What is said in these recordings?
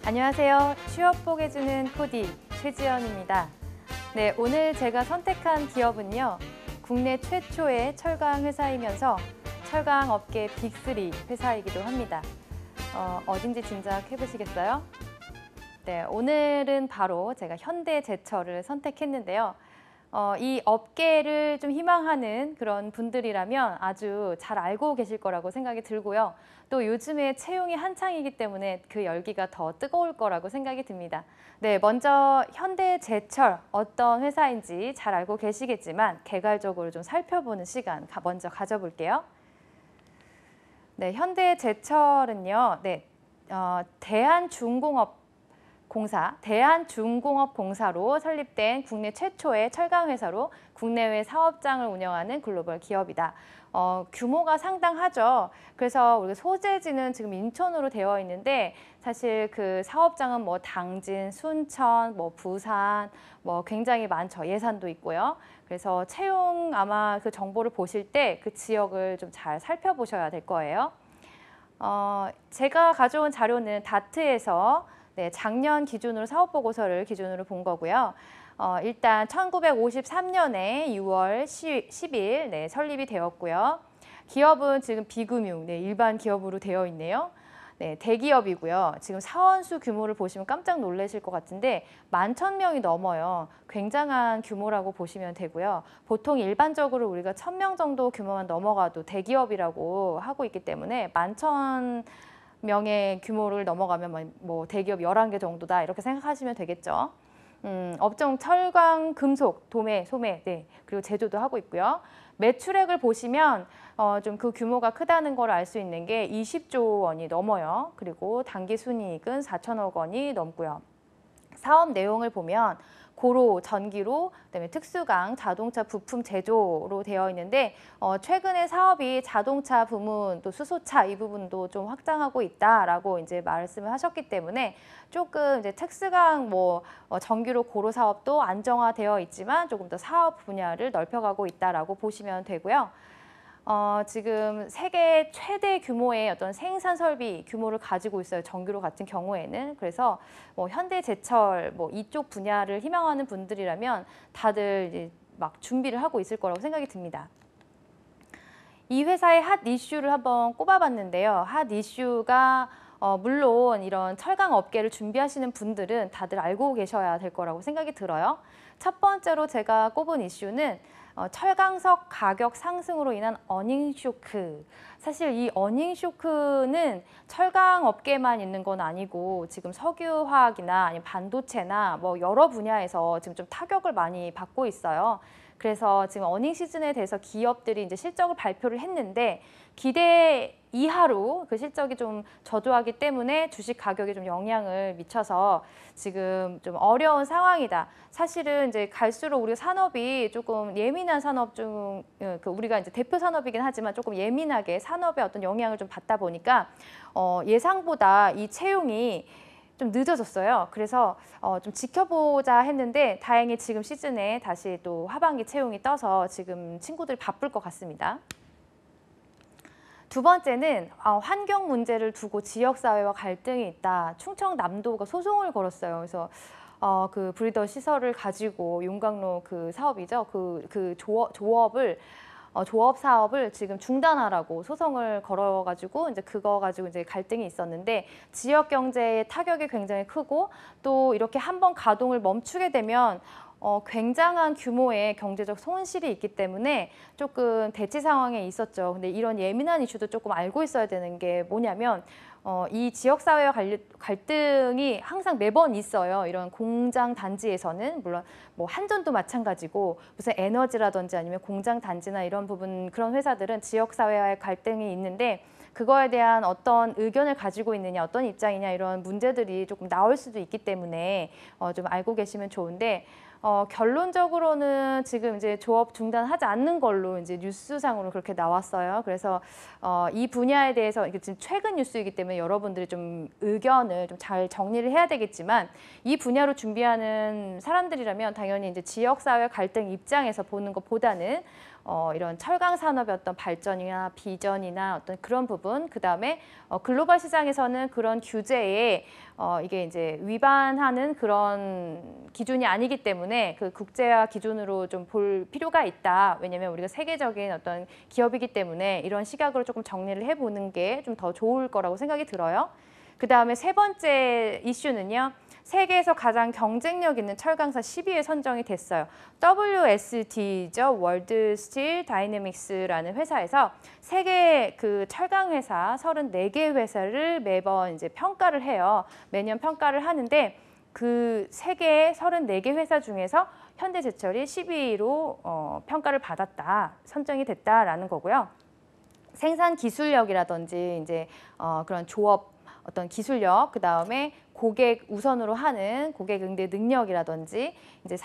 안녕하세요. 취업복해주는 코디 최지연입니다. 네, 오늘 제가 선택한 기업은요. 국내 최초의 철강 회사이면서 철강 업계 빅3 회사이기도 합니다. 어딘지 짐작해 보시겠어요? 네, 오늘은 바로 제가 현대제철을 선택했는데요. 이 업계를 좀 희망하는 그런 분들이라면 아주 잘 알고 계실 거라고 생각이 들고요. 또 요즘에 채용이 한창이기 때문에 그 열기가 더 뜨거울 거라고 생각이 듭니다. 네, 먼저 현대제철 어떤 회사인지 잘 알고 계시겠지만 개괄적으로 좀 살펴보는 시간 먼저 가져볼게요. 네, 현대제철은요, 대한중공업공사로 설립된 국내 최초의 철강 회사로 국내외 사업장을 운영하는 글로벌 기업이다. 규모가 상당하죠. 그래서 우리가 소재지는 지금 인천으로 되어 있는데 사실 그 사업장은 뭐 당진, 순천, 뭐 부산, 뭐 굉장히 많죠. 예산도 있고요. 그래서 채용 아마 그 정보를 보실 때 그 지역을 좀 잘 살펴보셔야 될 거예요. 제가 가져온 자료는 다트에서 작년 기준으로 사업보고서를 기준으로 본 거고요. 일단 1953년에 6월 10일 설립이 되었고요. 기업은 지금 비금융, 일반 기업으로 되어 있네요. 네, 대기업이고요. 지금 사원수 규모를 보시면 깜짝 놀라실 것 같은데 11,000명이 넘어요. 굉장한 규모라고 보시면 되고요. 보통 일반적으로 우리가 1,000명 정도 규모만 넘어가도 대기업이라고 하고 있기 때문에 11,000명의 규모를 넘어가면 뭐 대기업 11개 정도다 이렇게 생각하시면 되겠죠. 업종 철강, 금속, 도매, 소매, 그리고 제조도 하고 있고요. 매출액을 보시면 좀 그 규모가 크다는 걸 알 수 있는 게 20조 원이 넘어요. 그리고 당기순이익은 4천억 원이 넘고요. 사업 내용을 보면 고로, 전기로, 그다음에 특수강, 자동차 부품 제조로 되어 있는데 최근에 사업이 자동차 부문, 또 수소차 이 부분도 좀 확장하고 있다라고 이제 말씀을 하셨기 때문에 조금 이제 특수강, 전기로 고로 사업도 안정화되어 있지만 조금 더 사업 분야를 넓혀가고 있다라고 보시면 되고요. 지금 세계 최대 규모의 어떤 생산 설비 규모를 가지고 있어요. 전기로 같은 경우에는. 그래서 현대제철 이쪽 분야를 희망하는 분들이라면 다들 이제 막 준비를 하고 있을 거라고 생각이 듭니다. 이 회사의 핫 이슈를 한번 꼽아봤는데요. 핫 이슈가 물론 이런 철강 업계를 준비하시는 분들은 다들 알고 계셔야 될 거라고 생각이 들어요. 첫 번째로 제가 꼽은 이슈는 철강석 가격 상승으로 인한 어닝 쇼크. 사실 이 어닝 쇼크는 철강 업계만 있는 건 아니고 지금 석유화학이나 아니면 반도체나 여러 분야에서 지금 좀 타격을 많이 받고 있어요. 그래서 지금 어닝 시즌에 대해서 기업들이 이제 실적을 발표를 했는데 기대 이하로 그 실적이 좀 저조하기 때문에 주식 가격에 좀 영향을 미쳐서 지금 좀 어려운 상황이다. 사실은 이제 갈수록 우리 산업이 조금 예민한 산업 중 우리가 이제 대표 산업이긴 하지만 조금 예민하게 산업에 어떤 영향을 좀 받다 보니까 예상보다 이 채용이 좀 늦어졌어요. 그래서 좀 지켜보자 했는데 다행히 지금 시즌에 다시 또 하반기 채용이 떠서 지금 친구들 바쁠 것 같습니다. 두 번째는 환경 문제를 두고 지역사회와 갈등이 있다. 충청남도가 소송을 걸었어요. 그래서 그 브리더 시설을 가지고 용광로 그 사업이죠. 조업 사업을 지금 중단하라고 소송을 걸어가지고 이제 그거 가지고 이제 갈등이 있었는데 지역 경제의 타격이 굉장히 크고 또 이렇게 한번 가동을 멈추게 되면 굉장한 규모의 경제적 손실이 있기 때문에 조금 대치 상황에 있었죠. 근데 이런 예민한 이슈도 조금 알고 있어야 되는 게 뭐냐면 이 지역사회와 갈등이 항상 매번 있어요. 이런 공장 단지에서는 물론 한전도 마찬가지고 무슨 에너지라든지 아니면 공장 단지나 이런 부분 그런 회사들은 지역사회와의 갈등이 있는데 그거에 대한 어떤 의견을 가지고 있느냐, 어떤 입장이냐 이런 문제들이 조금 나올 수도 있기 때문에 좀 알고 계시면 좋은데 결론적으로는 지금 이제 조업 중단하지 않는 걸로 이제 뉴스상으로 그렇게 나왔어요. 그래서 이 분야에 대해서 이게 지금 최근 뉴스이기 때문에 여러분들이 좀 의견을 좀 잘 정리를 해야 되겠지만 이 분야로 준비하는 사람들이라면 당연히 이제 지역사회 갈등 입장에서 보는 것보다는 이런 철강 산업의 어떤 발전이나 비전이나 어떤 그런 부분, 그 다음에 글로벌 시장에서는 그런 규제에 이게 이제 위반하는 그런 기준이 아니기 때문에 그 국제화 기준으로 좀 볼 필요가 있다. 왜냐하면 우리가 세계적인 어떤 기업이기 때문에 이런 시각으로 조금 정리를 해보는 게 좀 더 좋을 거라고 생각이 들어요. 그 다음에 세 번째 이슈는요. 세계에서 가장 경쟁력 있는 철강사 10위에 선정이 됐어요. WSD죠. 월드 스틸 다이내믹스라는 회사에서 세계 그 철강 회사 34개 회사를 매번 이제 평가를 해요. 매년 평가를 하는데 그 세계 34개 회사 중에서 현대제철이 10위로 평가를 받았다, 선정이 됐다라는 거고요. 생산 기술력이라든지 이제 그런 조업 어떤 기술력, 그 다음에 고객 우선으로 하는 고객 응대 능력이라든지 이제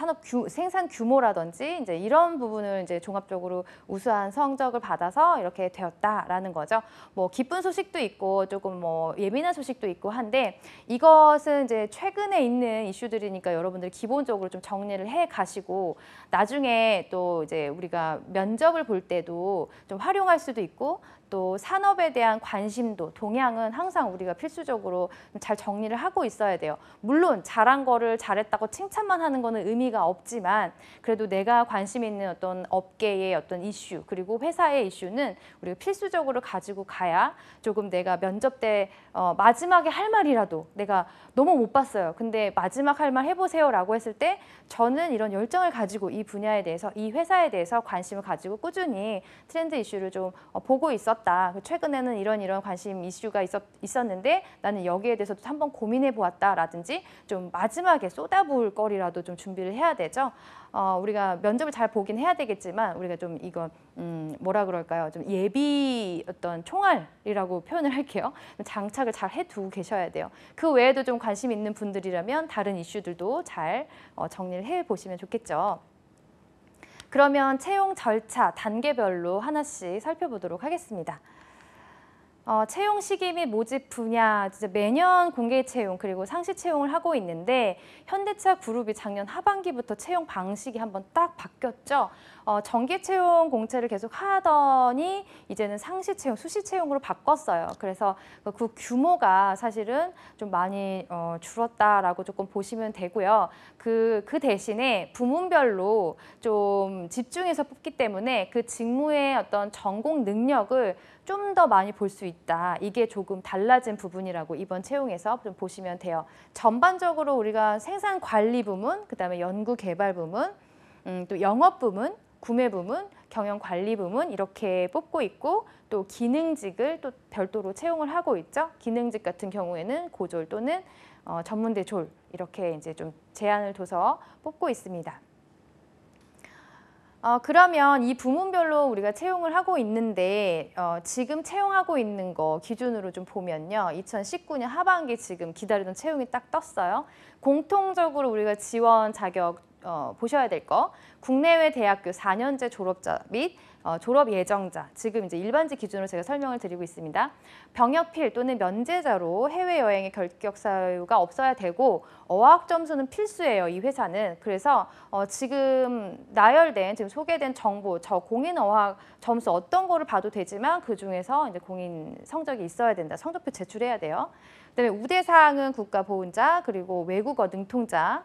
생산 규모라든지 이제 이런 부분을 이제 종합적으로 우수한 성적을 받아서 이렇게 되었다라는 거죠. 뭐 기쁜 소식도 있고 조금 뭐 예민한 소식도 있고 한데 이것은 이제 최근에 있는 이슈들이니까 여러분들 기본적으로 좀 정리를 해 가시고 나중에 또 이제 우리가 면접을 볼 때도 좀 활용할 수도 있고 또 산업에 대한 관심도, 동향은 항상 우리가 필수적으로 잘 정리를 하고 있어야 돼요. 물론 잘한 거를 잘했다고 칭찬만 하는 거는 의미가 없지만 그래도 내가 관심 있는 어떤 업계의 어떤 이슈 그리고 회사의 이슈는 우리가 필수적으로 가지고 가야 조금 내가 면접 때 마지막에 할 말이라도 내가 너무 못 봤어요. 근데 마지막 할 말 해보세요라고 했을 때 저는 이런 열정을 가지고 이 분야에 대해서 이 회사에 대해서 관심을 가지고 꾸준히 트렌드 이슈를 좀 보고 있었다. 최근에는 이런 관심 이슈가 있었는데 나는 여기에 대해서도 한번 고민해 보았다라든지 좀 마지막에 쏟아부을 거리라도 좀 준비를 해야 되죠. 우리가 면접을 잘 보긴 해야 되겠지만 우리가 좀 이건 뭐라 그럴까요? 좀 예비 어떤 총알이라고 표현을 할게요. 장착을 잘 해두고 계셔야 돼요. 그 외에도 좀 관심 있는 분들이라면 다른 이슈들도 잘 정리를 해보시면 좋겠죠. 그러면 채용 절차 단계별로 하나씩 살펴보도록 하겠습니다. 채용 시기 및 모집 분야 진짜 매년 공개 채용 그리고 상시 채용을 하고 있는데 현대차 그룹이 작년 하반기부터 채용 방식이 한번 딱 바뀌었죠. 정기 채용 공채를 계속 하더니 이제는 상시 채용, 수시 채용으로 바꿨어요. 그래서 그 규모가 사실은 좀 많이 줄었다라고 조금 보시면 되고요. 그 대신에 부문별로 좀 집중해서 뽑기 때문에 그 직무의 어떤 전공 능력을 좀 더 많이 볼 수 있다. 이게 조금 달라진 부분이라고 이번 채용에서 좀 보시면 돼요. 전반적으로 우리가 생산 관리 부문, 그다음에 연구 개발 부문, 또 영업 부문, 구매 부문, 경영 관리 부문 이렇게 뽑고 있고 또 기능직을 또 별도로 채용을 하고 있죠. 기능직 같은 경우에는 고졸 또는 전문대 졸 이렇게 이제 좀 제한을 둬서 뽑고 있습니다. 그러면 이 부문별로 우리가 채용을 하고 있는데 지금 채용하고 있는 거 기준으로 좀 보면요. 2019년 하반기 지금 기다리던 채용이 딱 떴어요. 공통적으로 우리가 지원 자격 보셔야 될 거 국내외 대학교 4년제 졸업자 및 졸업 예정자, 지금 이제 일반직 기준으로 제가 설명을 드리고 있습니다. 병역필 또는 면제자로 해외여행의 결격 사유가 없어야 되고 어학 점수는 필수예요, 이 회사는. 그래서 지금 나열된, 지금 소개된 정보, 저 공인 어학 점수 어떤 거를 봐도 되지만 그 중에서 이제 공인 성적이 있어야 된다. 성적표 제출해야 돼요. 그다음에 우대사항은 국가보훈자, 그리고 외국어 능통자,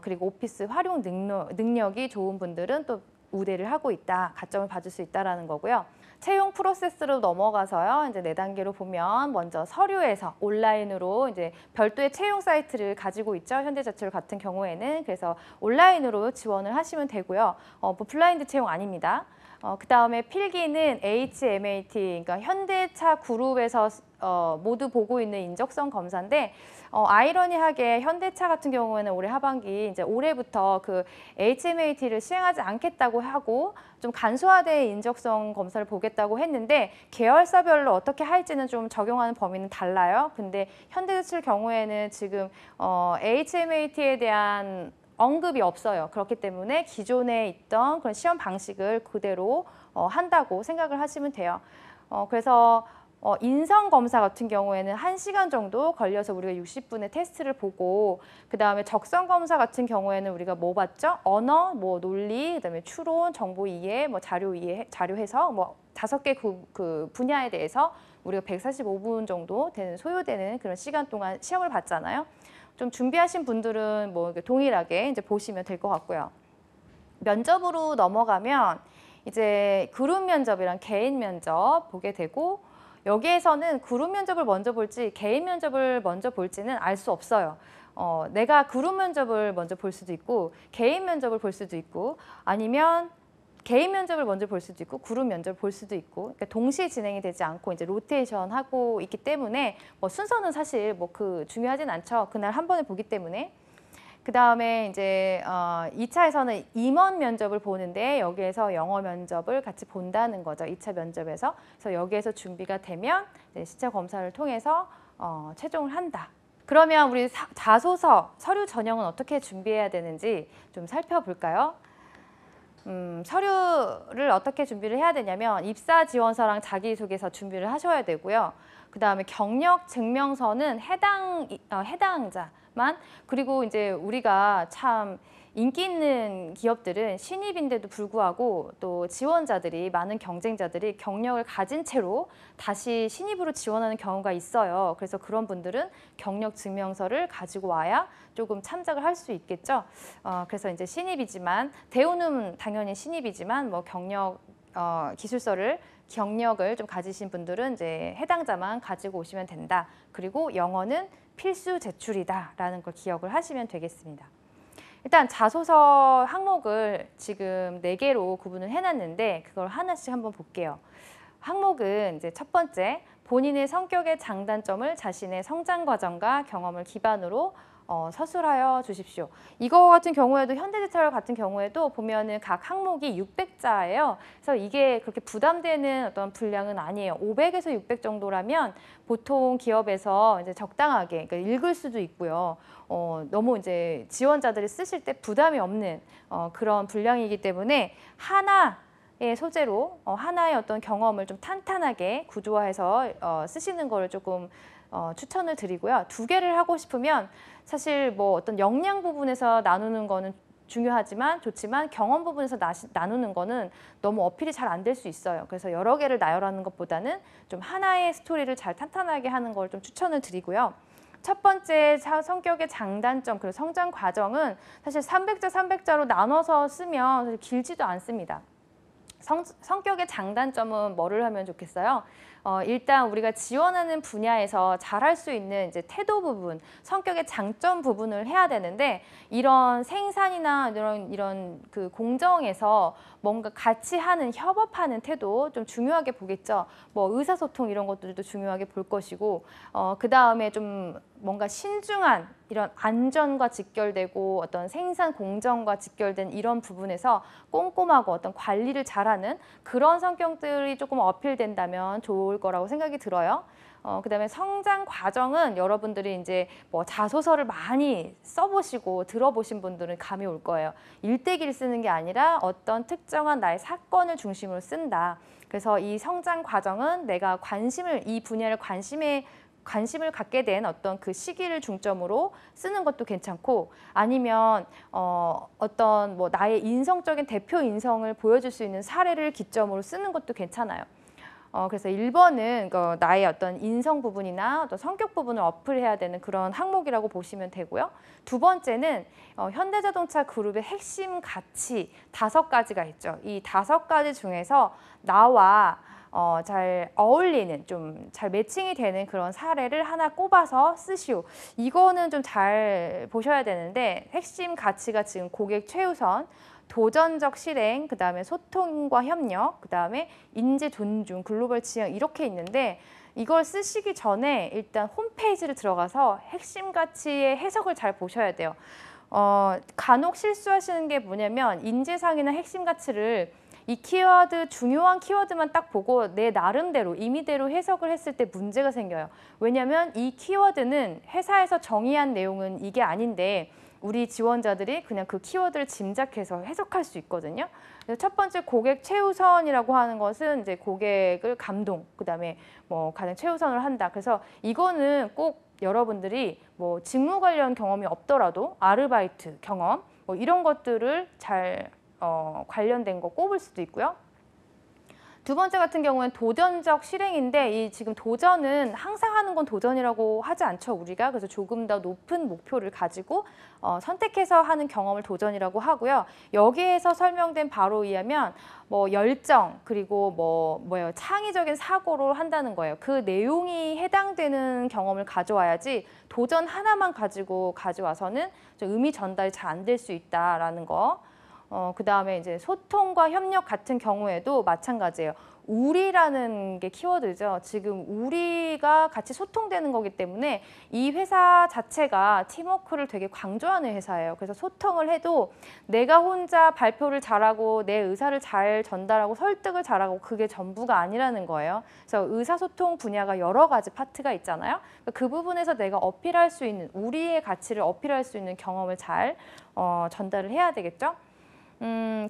그리고 오피스 활용 능력이 좋은 분들은 또 우대를 하고 있다, 가점을 받을 수 있다라는 거고요. 채용 프로세스로 넘어가서요. 이제 4단계로 보면 먼저 서류에서 온라인으로 이제 별도의 채용 사이트를 가지고 있죠. 현대제철 같은 경우에는. 그래서 온라인으로 지원을 하시면 되고요. 뭐 블라인드 채용 아닙니다. 그다음에 필기는 HMAT, 그러니까 현대차 그룹에서 모두 보고 있는 인적성 검사인데 아이러니하게 현대차 같은 경우에는 올해 하반기 이제 올해부터 그 HMAT를 시행하지 않겠다고 하고 좀 간소화된 인적성 검사를 보겠다고 했는데 계열사별로 어떻게 할지는 좀 적용하는 범위는 달라요. 근데 현대제철 경우에는 지금 HMAT에 대한 언급이 없어요. 그렇기 때문에 기존에 있던 그런 시험 방식을 그대로 한다고 생각을 하시면 돼요. 그래서 인성 검사 같은 경우에는 1시간 정도 걸려서 우리가 60분의 테스트를 보고 그다음에 적성 검사 같은 경우에는 우리가 뭐 봤죠? 언어, 뭐 논리, 그다음에 추론, 정보 이해, 뭐 자료 이해, 자료 해석 뭐 5개 그 분야에 대해서 우리가 145분 정도 소요되는 그런 시간 동안 시험을 봤잖아요. 좀 준비하신 분들은 뭐 동일하게 이제 보시면 될 것 같고요. 면접으로 넘어가면 이제 그룹 면접이랑 개인 면접 보게 되고 여기에서는 그룹 면접을 먼저 볼지 개인 면접을 먼저 볼지는 알 수 없어요. 내가 그룹 면접을 먼저 볼 수도 있고 개인 면접을 볼 수도 있고 아니면 개인 면접을 먼저 볼 수도 있고 그룹 면접을 볼 수도 있고 그러니까 동시에 진행이 되지 않고 이제 로테이션 하고 있기 때문에 뭐 순서는 사실 뭐 중요하진 않죠. 그날 한 번에 보기 때문에. 그다음에 이제 2차에서는 임원 면접을 보는데 여기에서 영어 면접을 같이 본다는 거죠. 2차 면접에서. 그래서 여기에서 준비가 되면 이제 시차 검사를 통해서 최종을 한다. 그러면 우리 자소서, 서류 전형은 어떻게 준비해야 되는지 좀 살펴볼까요? 서류를 어떻게 준비를 해야 되냐면 입사 지원서랑 자기소개서 준비를 하셔야 되고요. 그다음에 경력 증명서는 해당자만 그리고 이제 우리가 참 인기 있는 기업들은 신입인데도 불구하고 또 지원자들이 많은 경쟁자들이 경력을 가진 채로 다시 신입으로 지원하는 경우가 있어요. 그래서 그런 분들은 경력 증명서를 가지고 와야 조금 참작을 할 수 있겠죠. 그래서 이제 신입이지만 대우는 당연히 신입이지만 뭐 경력을 좀 가지신 분들은 이제 해당자만 가지고 오시면 된다. 그리고 영어는 필수 제출이다라는 걸 기억을 하시면 되겠습니다. 일단 자소서 항목을 지금 4개로 구분을 해놨는데 그걸 하나씩 한번 볼게요. 항목은 이제 첫 번째, 본인의 성격의 장단점을 자신의 성장 과정과 경험을 기반으로 서술하여 주십시오. 이거 같은 경우에도 현대제철 같은 경우에도 보면은 각 항목이 600자예요. 그래서 이게 그렇게 부담되는 어떤 분량은 아니에요. 500에서 600 정도라면 보통 기업에서 이제 적당하게 그러니까 읽을 수도 있고요. 너무 이제 지원자들이 쓰실 때 부담이 없는 그런 분량이기 때문에 하나의 소재로 하나의 어떤 경험을 좀 탄탄하게 구조화해서 쓰시는 거를 조금 추천을 드리고요. 2개를 하고 싶으면 사실 뭐 어떤 역량 부분에서 나누는 거는 좋지만 경험 부분에서 나누는 거는 너무 어필이 잘 안 될 수 있어요. 그래서 여러 개를 나열하는 것보다는 좀 하나의 스토리를 잘 탄탄하게 하는 걸 좀 추천을 드리고요. 첫 번째 성격의 장단점 그리고 성장 과정은 사실 300자 나눠서 쓰면 사실 길지도 않습니다. 성격의 장단점은 뭐를 하면 좋겠어요? 일단 우리가 지원하는 분야에서 잘할 수 있는 이제 태도 부분, 성격의 장점 부분을 해야 되는데 이런 생산이나 이런 그 공정에서 뭔가 같이 하는 협업하는 태도 좀 중요하게 보겠죠. 뭐 의사소통 이런 것들도 중요하게 볼 것이고 그 다음에 좀 뭔가 신중한 이런 안전과 직결되고 어떤 생산 공정과 직결된 이런 부분에서 꼼꼼하고 어떤 관리를 잘하는 그런 성격들이 조금 어필된다면 좋을 거라고 생각이 들어요. 그다음에 성장 과정은 여러분들이 이제 뭐 자소서를 많이 써보시고 들어보신 분들은 감이 올 거예요. 일대기를 쓰는 게 아니라 어떤 특정한 나의 사건을 중심으로 쓴다. 그래서 이 성장 과정은 내가 이 분야를 관심을 갖게 된 어떤 그 시기를 중점으로 쓰는 것도 괜찮고 아니면 어떤 뭐 나의 인성적인 대표 인성을 보여줄 수 있는 사례를 기점으로 쓰는 것도 괜찮아요. 그래서 1번은 나의 어떤 인성 부분이나 어떤 성격 부분을 어플해야 되는 그런 항목이라고 보시면 되고요. 2번째는 현대자동차 그룹의 핵심 가치 5가지가 있죠. 이 5가지 중에서 나와 잘 어울리는 좀 잘 매칭이 되는 그런 사례를 하나 꼽아서 쓰시오. 이거는 좀 잘 보셔야 되는데 핵심 가치가 지금 고객 최우선, 도전적 실행, 그 다음에 소통과 협력, 그 다음에 인재 존중, 글로벌 지향 이렇게 있는데 이걸 쓰시기 전에 일단 홈페이지를 들어가서 핵심 가치의 해석을 잘 보셔야 돼요. 간혹 실수하시는 게 뭐냐면 인재상이나 핵심 가치를 이 키워드, 중요한 키워드만 딱 보고 내 나름대로 임의대로 해석을 했을 때 문제가 생겨요. 왜냐하면 이 키워드는 회사에서 정의한 내용은 이게 아닌데 우리 지원자들이 그냥 그 키워드를 짐작해서 해석할 수 있거든요. 그래서 첫 번째 고객 최우선이라고 하는 것은 이제 고객을 감동, 그다음에 뭐 가장 최우선을 한다. 그래서 이거는 꼭 여러분들이 뭐 직무 관련 경험이 없더라도 아르바이트 경험 뭐 이런 것들을 잘 관련된 거 꼽을 수도 있고요. 두 번째 같은 경우는 도전적 실행인데 이 지금 도전은 항상 하는 건 도전이라고 하지 않죠, 우리가. 그래서 조금 더 높은 목표를 가지고 선택해서 하는 경험을 도전이라고 하고요. 여기에서 설명된 바로 의하면 뭐 열정 그리고 뭐예요? 창의적인 사고를 한다는 거예요. 그 내용이 해당되는 경험을 가져와야지 도전 하나만 가지고 가져와서는 좀 의미 전달이 잘 안 될 수 있다라는 거. 그다음에 이제 소통과 협력 같은 경우에도 마찬가지예요. 우리라는 게 키워드죠. 지금 우리가 같이 소통되는 거기 때문에 이 회사 자체가 팀워크를 되게 강조하는 회사예요. 그래서 소통을 해도 내가 혼자 발표를 잘하고 내 의사를 잘 전달하고 설득을 잘하고 그게 전부가 아니라는 거예요. 그래서 의사소통 분야가 여러 가지 파트가 있잖아요. 그 부분에서 내가 어필할 수 있는, 우리의 가치를 어필할 수 있는 경험을 잘 전달을 해야 되겠죠.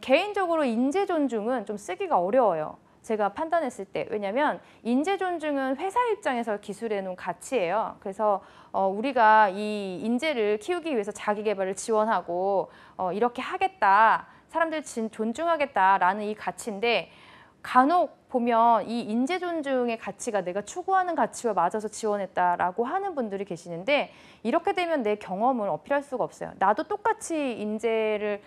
개인적으로 인재 존중은 좀 쓰기가 어려워요. 제가 판단했을 때. 왜냐하면 인재 존중은 회사 입장에서 기술해 놓은 가치예요. 그래서 우리가 이 인재를 키우기 위해서 자기 개발을 지원하고 이렇게 하겠다, 사람들 존중하겠다라는 이 가치인데 간혹 보면 이 인재 존중의 가치가 내가 추구하는 가치와 맞아서 지원했다라고 하는 분들이 계시는데 이렇게 되면 내 경험을 어필할 수가 없어요. 나도 똑같이 인재를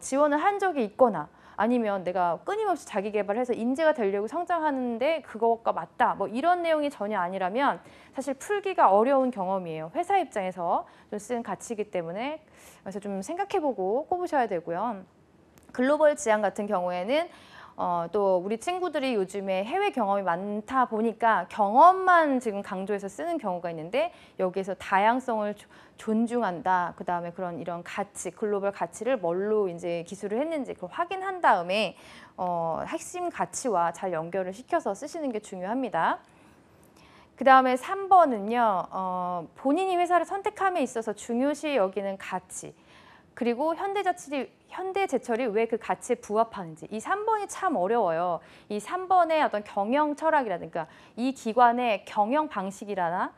지원을 한 적이 있거나 아니면 내가 끊임없이 자기 개발해서 인재가 되려고 성장하는데 그것과 맞다. 뭐 이런 내용이 전혀 아니라면 사실 풀기가 어려운 경험이에요. 회사 입장에서 좀 쓴 가치이기 때문에 그래서 좀 생각해보고 꼽으셔야 되고요. 글로벌 지향 같은 경우에는 또 우리 친구들이 요즘에 해외 경험이 많다 보니까 경험만 지금 강조해서 쓰는 경우가 있는데 여기에서 다양성을 존중한다. 그 다음에 이런 가치, 글로벌 가치를 뭘로 이제 기술을 했는지 그걸 확인한 다음에 핵심 가치와 잘 연결을 시켜서 쓰시는 게 중요합니다. 그 다음에 3번은요, 본인이 회사를 선택함에 있어서 중요시 여기는 가치. 그리고 현대제철이 왜 그 가치에 부합하는지. 이 3번이 참 어려워요. 이 3번의 어떤 경영 철학이라든가 이 기관의 경영 방식이라나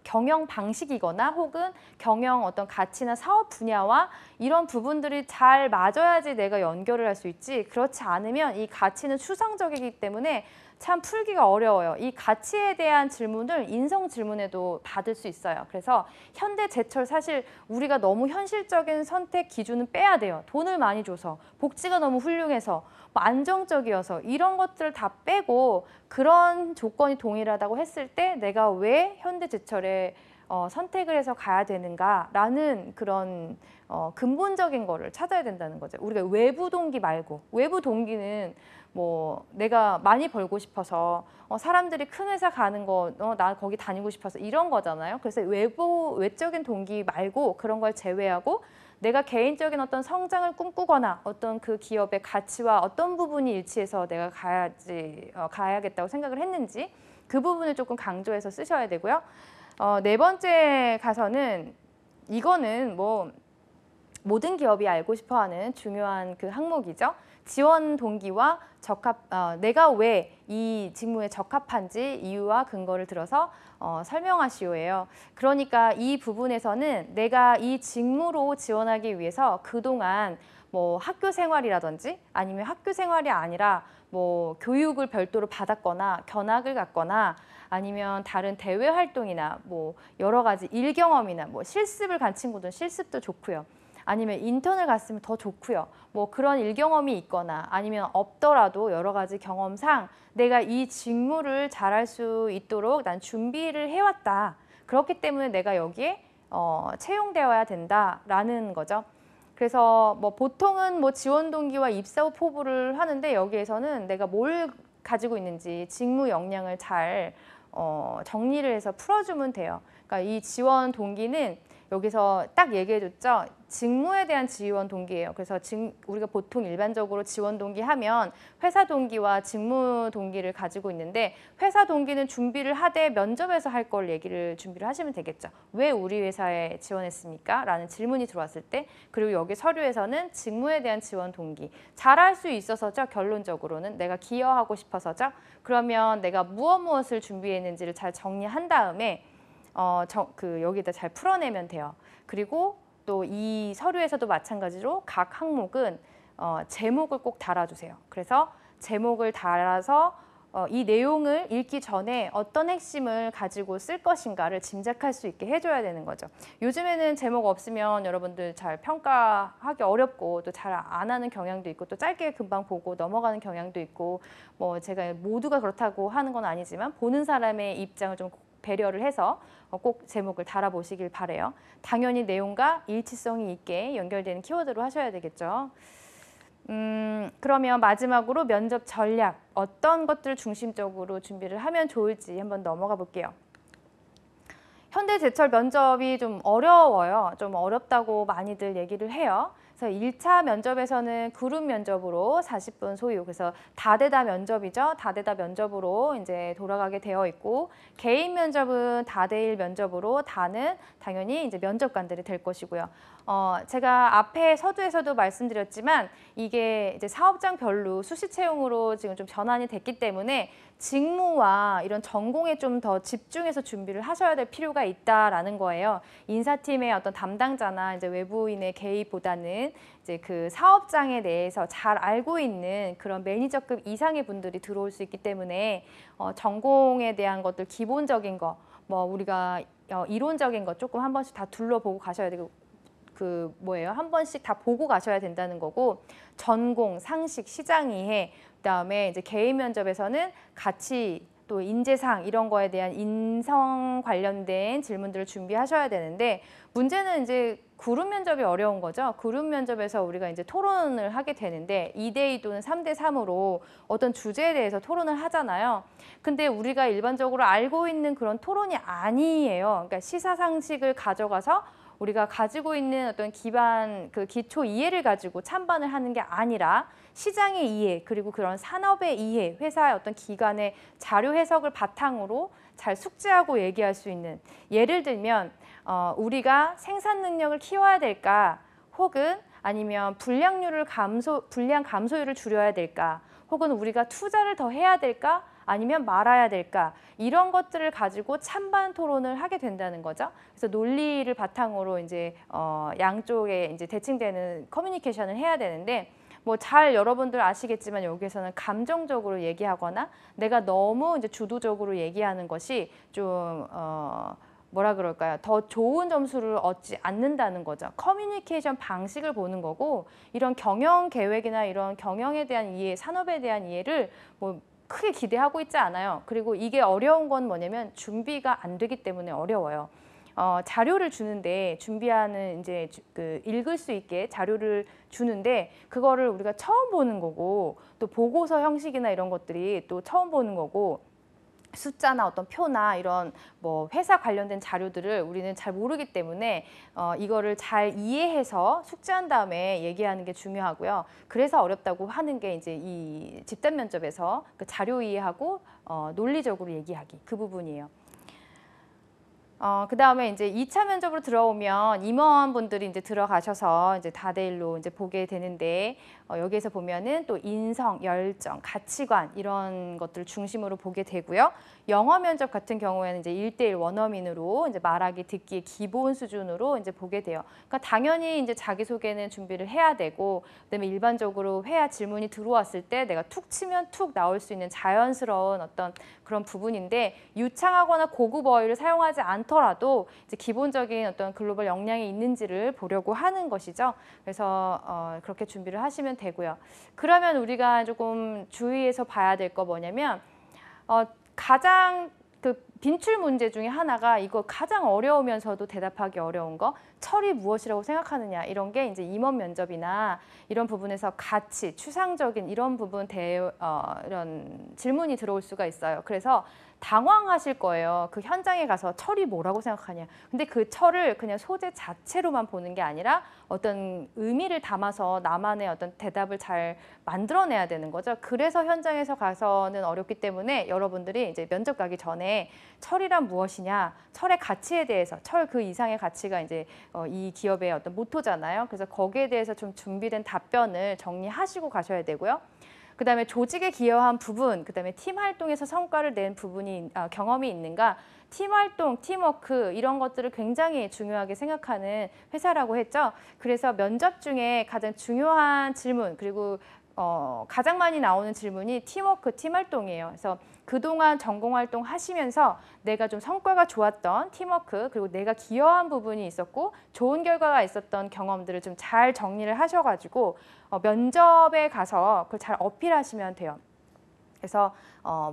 경영 방식이거나 혹은 경영 어떤 가치나 사업 분야와 이런 부분들이 잘 맞아야지 내가 연결을 할 수 있지. 그렇지 않으면 이 가치는 추상적이기 때문에 참 풀기가 어려워요. 이 가치에 대한 질문을 인성 질문에도 받을 수 있어요. 그래서 현대제철 사실 우리가 너무 현실적인 선택 기준은 빼야 돼요. 돈을 많이 줘서, 복지가 너무 훌륭해서, 안정적이어서 이런 것들을 다 빼고 그런 조건이 동일하다고 했을 때 내가 왜 현대제철에 선택을 해서 가야 되는가라는 그런 근본적인 거를 찾아야 된다는 거죠. 우리가 외부 동기 말고, 외부 동기는 뭐 내가 많이 벌고 싶어서 사람들이 큰 회사 가는 거 나 거기 다니고 싶어서 이런 거잖아요. 그래서 외적인 동기 말고 그런 걸 제외하고 내가 개인적인 어떤 성장을 꿈꾸거나 어떤 그 기업의 가치와 어떤 부분이 일치해서 내가 가야겠다고 생각을 했는지 그 부분을 조금 강조해서 쓰셔야 되고요. 네 번째 가서는 이거는 뭐 모든 기업이 알고 싶어하는 중요한 그 항목이죠. 지원 동기와 내가 왜 이 직무에 적합한지 이유와 근거를 들어서 설명하시오예요. 그러니까 이 부분에서는 내가 이 직무로 지원하기 위해서 그동안 뭐 학교 생활이라든지 아니면 학교 생활이 아니라 뭐 교육을 별도로 받았거나 견학을 갔거나 아니면 다른 대외 활동이나 뭐 여러 가지 일 경험이나 뭐 실습을 간 친구들은 실습도 좋고요. 아니면 인턴을 갔으면 더 좋고요. 뭐 그런 일 경험이 있거나 아니면 없더라도 여러 가지 경험상 내가 이 직무를 잘할 수 있도록 난 준비를 해왔다. 그렇기 때문에 내가 여기에 채용되어야 된다라는 거죠. 그래서 뭐 보통은 뭐 지원 동기와 입사 후 포부를 하는데 여기에서는 내가 뭘 가지고 있는지 직무 역량을 잘 정리를 해서 풀어주면 돼요. 그러니까 이 지원 동기는 여기서 딱 얘기해줬죠. 직무에 대한 지원 동기예요. 그래서 우리가 보통 일반적으로 지원 동기 하면 회사 동기와 직무 동기를 가지고 있는데 회사 동기는 준비를 하되 면접에서 할 걸 준비를 하시면 되겠죠. 왜 우리 회사에 지원했습니까? 라는 질문이 들어왔을 때 그리고 여기 서류에서는 직무에 대한 지원 동기. 잘할 수 있어서죠. 결론적으로는 내가 기여하고 싶어서죠. 그러면 내가 무엇을 준비했는지를 잘 정리한 다음에 여기다 잘 풀어내면 돼요. 그리고 또 이 서류에서도 마찬가지로 각 항목은 제목을 꼭 달아주세요. 그래서 제목을 달아서 이 내용을 읽기 전에 어떤 핵심을 가지고 쓸 것인가를 짐작할 수 있게 해줘야 되는 거죠. 요즘에는 제목 없으면 여러분들 잘 평가하기 어렵고 또 잘 안 하는 경향도 있고 또 짧게 금방 보고 넘어가는 경향도 있고 뭐 제가 모두가 그렇다고 하는 건 아니지만 보는 사람의 입장을 좀 배려를 해서 꼭 제목을 달아보시길 바래요. 당연히 내용과 일치성이 있게 연결되는 키워드로 하셔야 되겠죠. 그러면 마지막으로 면접 전략, 어떤 것들을 중심적으로 준비를 하면 좋을지 한번 넘어가 볼게요. 현대제철 면접이 좀 어려워요. 좀 어렵다고 많이들 얘기를 해요. 그래서 1차 면접에서는 그룹 면접으로 40분 소요. 그래서 다대다 면접이죠. 다대다 면접으로 이제 돌아가게 되어 있고 개인 면접은 다대일 면접으로 다는 당연히 이제 면접관들이 될 것이고요. 제가 앞에 서두에서도 말씀드렸지만 이게 이제 사업장별로 수시 채용으로 지금 좀 전환이 됐기 때문에 직무와 이런 전공에 좀 더 집중해서 준비를 하셔야 될 필요가 있다라는 거예요. 인사팀의 어떤 담당자나 이제 외부인의 개입보다는 이제 그 사업장에 대해서 잘 알고 있는 그런 매니저급 이상의 분들이 들어올 수 있기 때문에 전공에 대한 것들 기본적인 거, 뭐 우리가 이론적인 거 조금 한 번씩 다 둘러보고 가셔야 되고 한 번씩 다 보고 가셔야 된다는 거고 전공, 상식, 시장 이해, 그다음에 이제 개인 면접에서는 가치 또 인재상 이런 거에 대한 인성 관련된 질문들을 준비하셔야 되는데 문제는 이제 그룹 면접이 어려운 거죠. 그룹 면접에서 우리가 이제 토론을 하게 되는데 2대2 또는 3대3으로 어떤 주제에 대해서 토론을 하잖아요. 근데 우리가 일반적으로 알고 있는 그런 토론이 아니에요. 그러니까 시사상식을 가져가서 우리가 가지고 있는 어떤 기초 이해를 가지고 참반을 하는 게 아니라 시장의 이해 그리고 그런 산업의 이해, 회사의 어떤 기관의 자료 해석을 바탕으로 잘 숙지하고 얘기할 수 있는 예를 들면 우리가 생산 능력을 키워야 될까 혹은 아니면 불량 감소율을 줄여야 될까 혹은 우리가 투자를 더 해야 될까 아니면 말아야 될까 이런 것들을 가지고 찬반 토론을 하게 된다는 거죠. 그래서 논리를 바탕으로 이제 양쪽에 이제 대칭되는 커뮤니케이션을 해야 되는데 뭐 잘 여러분들 아시겠지만 여기에서는 감정적으로 얘기하거나 내가 너무 이제 주도적으로 얘기하는 것이 좀 뭐라 그럴까요? 더 좋은 점수를 얻지 않는다는 거죠. 커뮤니케이션 방식을 보는 거고 이런 경영 계획이나 이런 경영에 대한 이해, 산업에 대한 이해를 뭐 크게 기대하고 있지 않아요. 그리고 이게 어려운 건 뭐냐면 준비가 안 되기 때문에 어려워요. 자료를 주는데 준비하는 이제 읽을 수 있게 자료를 주는데 그거를 우리가 처음 보는 거고 또 보고서 형식이나 이런 것들이 또 처음 보는 거고 숫자나 어떤 표나 이런 뭐 회사 관련된 자료들을 우리는 잘 모르기 때문에 이거를 잘 이해해서 숙지한 다음에 얘기하는 게 중요하고요. 그래서 어렵다고 하는 게 이제 이 집단 면접에서 그 자료 이해하고 논리적으로 얘기하기 그 부분이에요. 그다음에 이제 2차 면접으로 들어오면 임원분들이 이제 들어가셔서 이제 다대일로 이제 보게 되는데 여기에서 보면은 또 인성, 열정, 가치관 이런 것들을 중심으로 보게 되고요. 영어 면접 같은 경우에는 이제 1대1 원어민으로 이제 말하기, 듣기 기본 수준으로 이제 보게 돼요. 그러니까 당연히 이제 자기소개는 준비를 해야 되고 그다음에 일반적으로 회화 질문이 들어왔을 때 내가 툭 치면 툭 나올 수 있는 자연스러운 어떤 그런 부분인데 유창하거나 고급 어휘를 사용하지 않더라도 이제 기본적인 어떤 글로벌 역량이 있는지를 보려고 하는 것이죠. 그래서 그렇게 준비를 하시면 되고요. 그러면 우리가 조금 주의해서 봐야 될 거 뭐냐면 가장 그 빈출 문제 중에 하나가 이거 가장 어려우면서도 대답하기 어려운 거 철이 무엇이라고 생각하느냐 이런 게 이제 임원 면접이나 이런 부분에서 가치, 추상적인 이런 부분 이런 질문이 들어올 수가 있어요. 그래서 당황하실 거예요. 그 현장에 가서 철이 뭐라고 생각하냐. 근데 그 철을 그냥 소재 자체로만 보는 게 아니라 어떤 의미를 담아서 나만의 어떤 대답을 잘 만들어내야 되는 거죠. 그래서 현장에서 가서는 어렵기 때문에 여러분들이 이제 면접 가기 전에 철이란 무엇이냐, 철의 가치에 대해서, 철 그 이상의 가치가 이제 이 기업의 어떤 모토잖아요. 그래서 거기에 대해서 좀 준비된 답변을 정리하시고 가셔야 되고요. 그다음에 조직에 기여한 부분, 그다음에 팀 활동에서 성과를 낸 부분이 경험이 있는가, 팀 활동, 팀워크 이런 것들을 굉장히 중요하게 생각하는 회사라고 했죠. 그래서 면접 중에 가장 중요한 질문 그리고 가장 많이 나오는 질문이 팀워크, 팀 활동이에요. 그래서 그동안 전공 활동 하시면서 내가 좀 성과가 좋았던 팀워크 그리고 내가 기여한 부분이 있었고 좋은 결과가 있었던 경험들을 좀 잘 정리를 하셔가지고 면접에 가서 그걸 잘 어필하시면 돼요. 그래서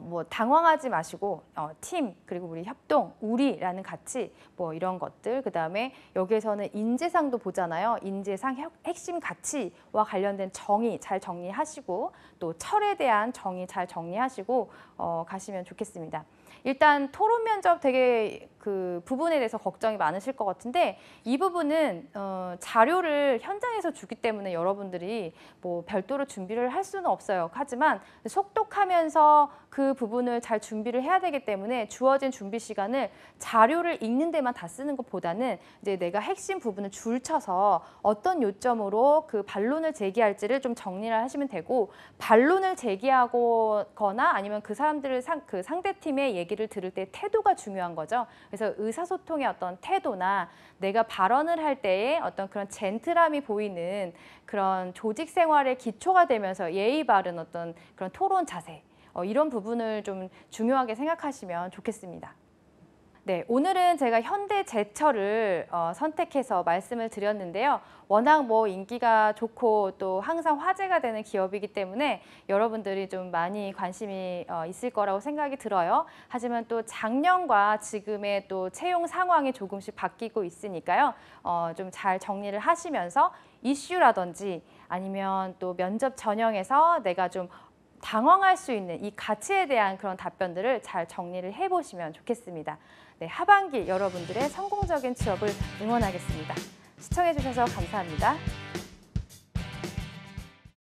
뭐 당황하지 마시고 팀 그리고 우리 협동, 우리라는 가치 뭐 이런 것들 그다음에 여기에서는 인재상도 보잖아요. 인재상 핵심 가치와 관련된 정의 잘 정리하시고 또 철에 대한 정의 잘 정리하시고 가시면 좋겠습니다. 일단 토론 면접 되게 그 부분에 대해서 걱정이 많으실 것 같은데 이 부분은 자료를 현장에서 주기 때문에 여러분들이 뭐 별도로 준비를 할 수는 없어요. 하지만 속독하면서 그 부분을 잘 준비를 해야 되기 때문에 주어진 준비 시간을 자료를 읽는 데만 다 쓰는 것보다는 이제 내가 핵심 부분을 줄쳐서 어떤 요점으로 그 반론을 제기할지를 좀 정리를 하시면 되고 반론을 제기하거나 아니면 그 사람들을 그 상대팀의 얘기를 들을 때 태도가 중요한 거죠. 그래서 의사소통의 어떤 태도나 내가 발언을 할 때의 어떤 그런 젠틀함이 보이는 그런 조직 생활의 기초가 되면서 예의 바른 어떤 그런 토론 자세 이런 부분을 좀 중요하게 생각하시면 좋겠습니다. 네, 오늘은 제가 현대제철을 선택해서 말씀을 드렸는데요. 워낙 뭐 인기가 좋고 또 항상 화제가 되는 기업이기 때문에 여러분들이 좀 많이 관심이 있을 거라고 생각이 들어요. 하지만 또 작년과 지금의 또 채용 상황이 조금씩 바뀌고 있으니까요. 좀 잘 정리를 하시면서 이슈라든지 아니면 또 면접 전형에서 내가 좀 당황할 수 있는 이 가치에 대한 그런 답변들을 잘 정리를 해보시면 좋겠습니다. 네, 하반기 여러분들의 성공적인 취업을 응원하겠습니다. 시청해주셔서 감사합니다.